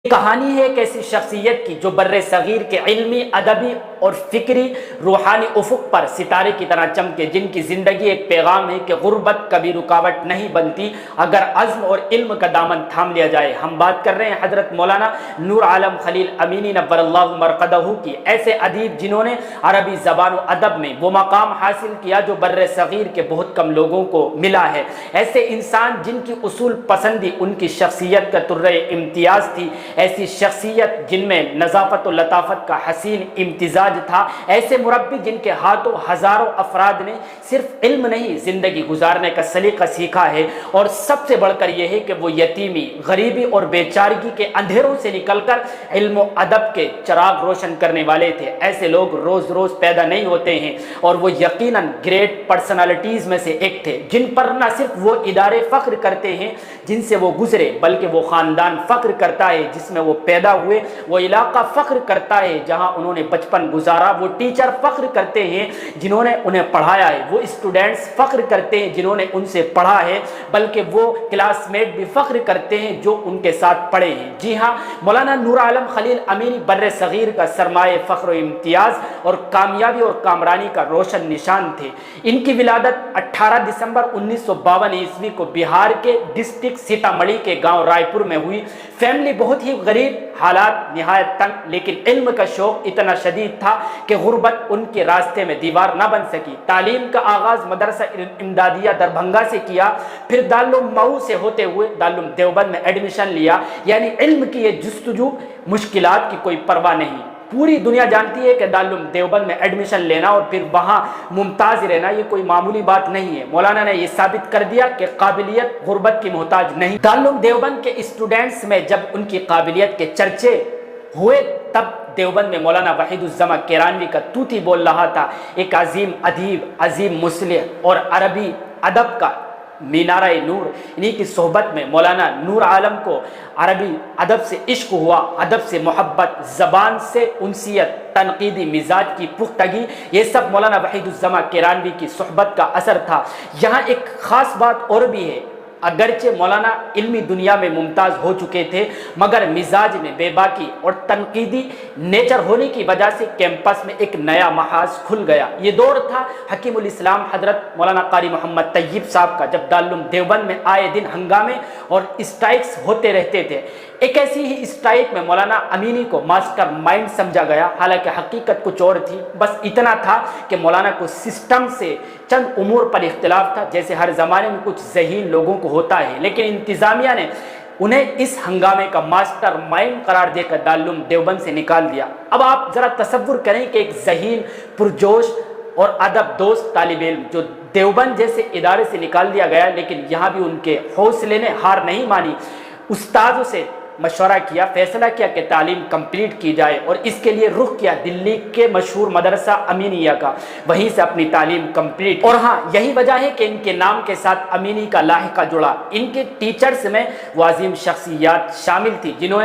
کہانی ہے ایک ایسی شخصیت کی جو بر صغیر کے علمی، ادبی اور فکری روحانی افق پر ستارے کی طرح چمکے، جن کی زندگی ایک پیغام ہے کہ غربت کبھی رکاوٹ نہیں بنتی اگر عزم اور علم کا دامن تھام لیا جائے۔ ہم بات کر رہے ہیں حضرت مولانا نور عالم خلیل امینی نور اللہ مرقدہ کی، ایسے ادیب جنہوں نے عربی زبان و ادب میں وہ مقام حاصل کیا جو بر صغیر کے بہت کم لوگوں کو ملا ہے، ایسے انسان جن کی اصول پسندی ان کی شخصیت کا طرۂ امتیاز تھی، ایسی شخصیت جن میں نظافت و لطافت کا حسین امتزاج تھا، ایسے مربی جن کے ہاتھوں ہزاروں افراد نے صرف علم نہیں زندگی گزارنے کا سلیقہ سیکھا ہے، اور سب سے بڑھ کر یہ ہے کہ وہ یتیمی، غریبی اور بیچارگی کے اندھیروں سے نکل کر علم و ادب کے چراغ روشن کرنے والے تھے۔ ایسے لوگ روز روز پیدا نہیں ہوتے ہیں، اور وہ یقیناً گریٹ پرسنالٹیز میں سے ایک تھے، جن پر نہ صرف وہ ادارے فخر کرتے ہیں جن سے وہ گزرے، بلکہ وہ خاندان فخر کرتا ہے جس میں وہ پیدا ہوئے، وہ علاقہ فخر کرتا ہے جہاں انہوں نے بچپن گزارا، وہ ٹیچر فخر کرتے ہیں جنہوں نے انہیں پڑھایا ہے، وہ اسٹوڈنٹس فخر کرتے ہیں جنہوں نے ان سے پڑھا ہے، بلکہ وہ کلاس میٹ بھی فخر کرتے ہیں جو ان کے ساتھ پڑھے ہیں۔ جی ہاں، مولانا نور عالم خلیل امینی بر صغیر کا سرمایہ فخر و امتیاز اور کامیابی اور کامرانی کا روشن نشان تھے۔ ان کی ولادت 18 دسمبر 1952 عیسوی کو بہار کے ڈسٹرکٹ سیتامڑھی کے گاؤں رائے پور میں ہوئی۔ فیملی بہت ہی غریب، حالات نہایت تنگ، لیکن علم کا شوق اتنا شدید تھا کہ غربت ان کے راستے میں دیوار نہ بن سکی۔ تعلیم کا آغاز مدرسہ امدادیہ دربھنگا سے کیا، پھر دارالعلوم مئو سے ہوتے ہوئے دارالعلوم دیوبند میں ایڈمیشن لیا۔ یعنی علم کی یہ جستجو، مشکلات کی کوئی پرواہ نہیں۔ پوری دنیا جانتی ہے کہ دارالعلوم دیوبند میں ایڈمیشن لینا اور پھر وہاں ممتاز رہنا یہ کوئی معمولی بات نہیں ہے۔ مولانا نے یہ ثابت کر دیا کہ قابلیت غربت کی محتاج نہیں۔ دارالعلوم دیوبند کے اسٹوڈنٹس میں جب ان کی قابلیت کے چرچے ہوئے، تب دیوبند میں مولانا وحید الزماں کیرانوی کا طوطی بول رہا تھا، ایک عظیم ادیب، عظیم مصلح اور عربی ادب کا مینارہ نور۔ انہی کی صحبت میں مولانا نور عالم کو عربی ادب سے عشق ہوا، ادب سے محبت، زبان سے انسیت، تنقیدی مزاج کی پختگی، یہ سب مولانا وحید الزماں کیرانوی کی صحبت کا اثر تھا۔ یہاں ایک خاص بات اور بھی ہے، اگرچہ مولانا علمی دنیا میں ممتاز ہو چکے تھے، مگر مزاج میں بے باکی اور تنقیدی نیچر ہونے کی وجہ سے کیمپس میں ایک نیا محاذ کھل گیا۔ یہ دور تھا حکیم الاسلام حضرت مولانا قاری محمد طیب صاحب کا، جب دارالعلوم دیوبند میں آئے دن ہنگامے اور اسٹرائکس ہوتے رہتے تھے۔ ایک ایسی ہی اسٹرائک میں مولانا امینی کو ماسٹر مائنڈ سمجھا گیا، حالانکہ حقیقت کچھ اور تھی۔ بس اتنا تھا کہ مولانا کو سسٹم سے چند امور پر اختلاف تھا، جیسے ہر زمانے میں کچھ ذہین لوگوں کو ہوتا ہے، لیکن انتظامیہ نے انہیں اس ہنگامے کا ماسٹر مائنڈ قرار دے کر دارالعلوم دیوبند سے نکال دیا۔ اب آپ ذرا تصور کریں کہ ایک ذہین، پرجوش اور ادب دوست طالب علم جو دیوبند جیسے ادارے سے نکال دیا گیا، لیکن یہاں بھی ان کے حوصلے نے ہار نہیں مانی۔ استادوں سے مشورہ کیا، فیصلہ کیا کہ تعلیم کمپلیٹ کی جائے، اور اس کے لیے رخ کیا دلی کے مشہور مدرسہ امینیہ کا، وہیں سے اپنی تعلیم کمپلیٹ۔ اور ہاں، یہی وجہ ہے کہ ان کے نام کے ساتھ امینی کا لاحقہ جڑا۔ ان کے ٹیچرز میں وہ عظیم شخصیات شامل تھی جنہوں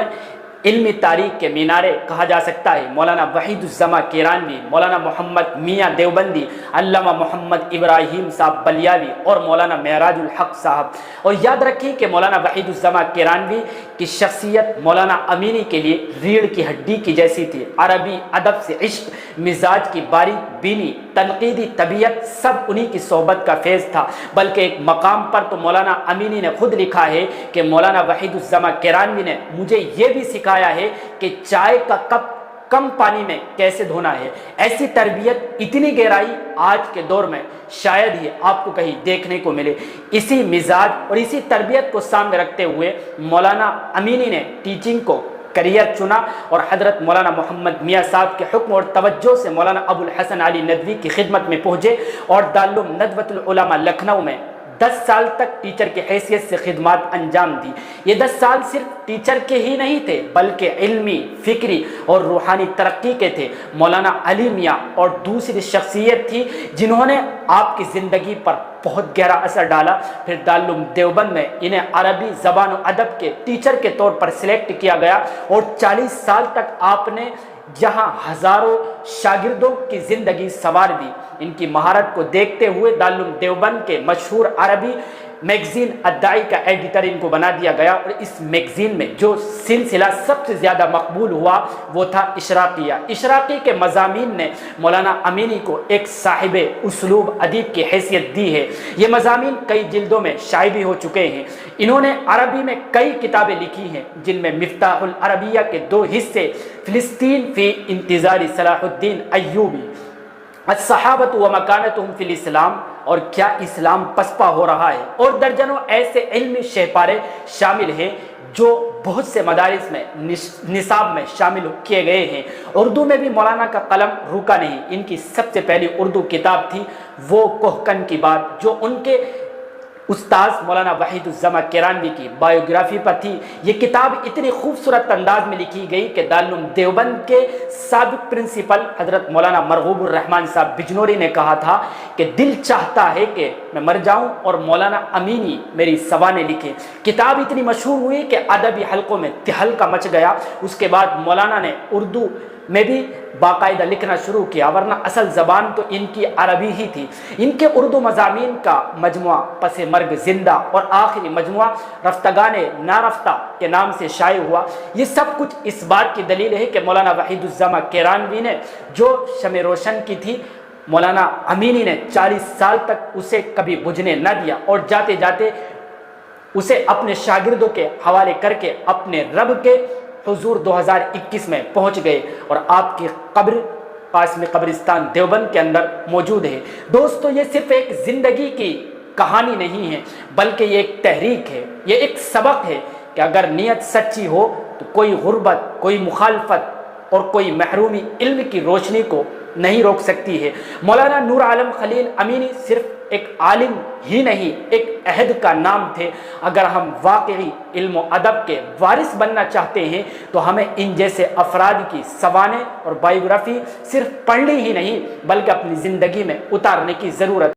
علمی تاریخ کے مینارے کہا جا سکتا ہے، مولانا وحید الزماں کیرانوی، مولانا محمد میاں دیوبندی، علامہ محمد ابراہیم صاحب بلیاوی اور مولانا معراج الحق صاحب۔ اور یاد رکھیں کہ مولانا وحید الزماں کیرانوی کی شخصیت مولانا امینی کے لیے ریڑھ کی ہڈی کی جیسی تھی۔ عربی ادب سے عشق، مزاج کی باریک بینی، تنقیدی طبیعت، سب انہی کی صحبت کا فیض تھا۔ بلکہ ایک مقام پر تو مولانا امینی نے خود لکھا ہے کہ مولانا وحید الزماں کیرانوی نے مجھے یہ بھی سکھایا ہے کہ چائے کا کپ کم پانی میں کیسے دھونا ہے۔ ایسی تربیت، اتنی گہرائی آج کے دور میں شاید ہی آپ کو کہیں دیکھنے کو ملے۔ اسی مزاج اور اسی تربیت کو سامنے رکھتے ہوئے مولانا امینی نے ٹیچنگ کو کریئر چنا، اور حضرت مولانا محمد میاں صاحب کے حکم اور توجہ سے مولانا ابو الحسن علی ندوی کی خدمت میں پہنچے، اور دارالعلوم ندوۃ العلماء لکھنؤ میں 10 سال تک ٹیچر کی حیثیت سے خدمات انجام دی۔ یہ 10 سال صرف ٹیچر کے ہی نہیں تھے، بلکہ علمی، فکری اور روحانی ترقی کے تھے۔ مولانا علی میاں اور دوسری شخصیت تھی جنہوں نے آپ کی زندگی پر بہت گہرا اثر ڈالا۔ پھر دارالعلوم دیوبند میں انہیں عربی زبان و ادب کے ٹیچر کے طور پر سلیکٹ کیا گیا، اور 40 سال تک آپ نے جہاں ہزاروں شاگردوں کی زندگی سنوار دی۔ ان کی مہارت کو دیکھتے ہوئے دارالعلوم دیوبند کے مشہور عربی میگزین الداعی کا ایڈیٹر ان کو بنا دیا گیا، اور اس میگزین میں جو سلسلہ سب سے زیادہ مقبول ہوا وہ تھا اشراقیہ۔ اشراقی کے مضامین نے مولانا امینی کو ایک صاحب اسلوب ادیب کی حیثیت دی ہے۔ یہ مضامین کئی جلدوں میں شائع بھی ہو چکے ہیں۔ انہوں نے عربی میں کئی کتابیں لکھی ہیں، جن میں مفتاح العربیہ کے 2 حصے، فلسطین فی انتظار صلاح الدین ایوبی، الصحابۃ و مکانتہم فی الاسلام، اور کیا اسلام پسپا ہو رہا ہے، اور درجنوں ایسے علمی شہپارے شامل ہیں جو بہت سے مدارس میں نصاب میں شامل کیے گئے ہیں۔ اردو میں بھی مولانا کا قلم رکا نہیں۔ ان کی سب سے پہلی اردو کتاب تھی وہ کوہکن کی بات، جو ان کے استاذ مولانا وحید الزماں کیرانوی کی بایوگرافی پر تھی۔ یہ کتاب اتنی خوبصورت انداز میں لکھی گئی کہ دارالعلوم دیوبند کے سابق پرنسپل حضرت مولانا مرغوب الرحمان صاحب بجنوری نے کہا تھا کہ دل چاہتا ہے کہ میں مر جاؤں اور مولانا امینی میری سوانح لکھے۔ کتاب اتنی مشہور ہوئی کہ ادبی حلقوں میں تہلکہ مچ گیا۔ اس کے بعد مولانا نے اردو میں بھی باقاعدہ لکھنا شروع کیا، ورنہ اصل زبان تو ان کی عربی ہی تھی۔ ان کے اردو مضامین کا مجموعہ پس مرگ زندہ اور آخری مجموعہ رفتگان نارفتہ کے نام سے شائع ہوا۔ یہ سب کچھ اس بات کی دلیل ہے کہ مولانا وحید الزماں کیرانوی نے جو شمع روشن کی تھی، مولانا امینی نے 40 سال تک اسے کبھی بجھنے نہ دیا، اور جاتے جاتے اسے اپنے شاگردوں کے حوالے کر کے اپنے رب کے حضور 2021 میں پہنچ گئے، اور آپ کی قبر پاس میں قبرستان دیوبند کے اندر موجود ہے۔ دوستو، یہ صرف ایک زندگی کی کہانی نہیں ہے، بلکہ یہ ایک تحریک ہے، یہ ایک سبق ہے کہ اگر نیت سچی ہو تو کوئی غربت، کوئی مخالفت اور کوئی محرومی علم کی روشنی کو نہیں روک سکتی ہے۔ مولانا نور عالم خلیل امینی صرف ایک عالم ہی نہیں، ایک عہد کا نام تھے۔ اگر ہم واقعی علم و ادب کے وارث بننا چاہتے ہیں تو ہمیں ان جیسے افراد کی سوانح اور بایوگرافی صرف پڑھنی ہی نہیں، بلکہ اپنی زندگی میں اتارنے کی ضرورت ہے۔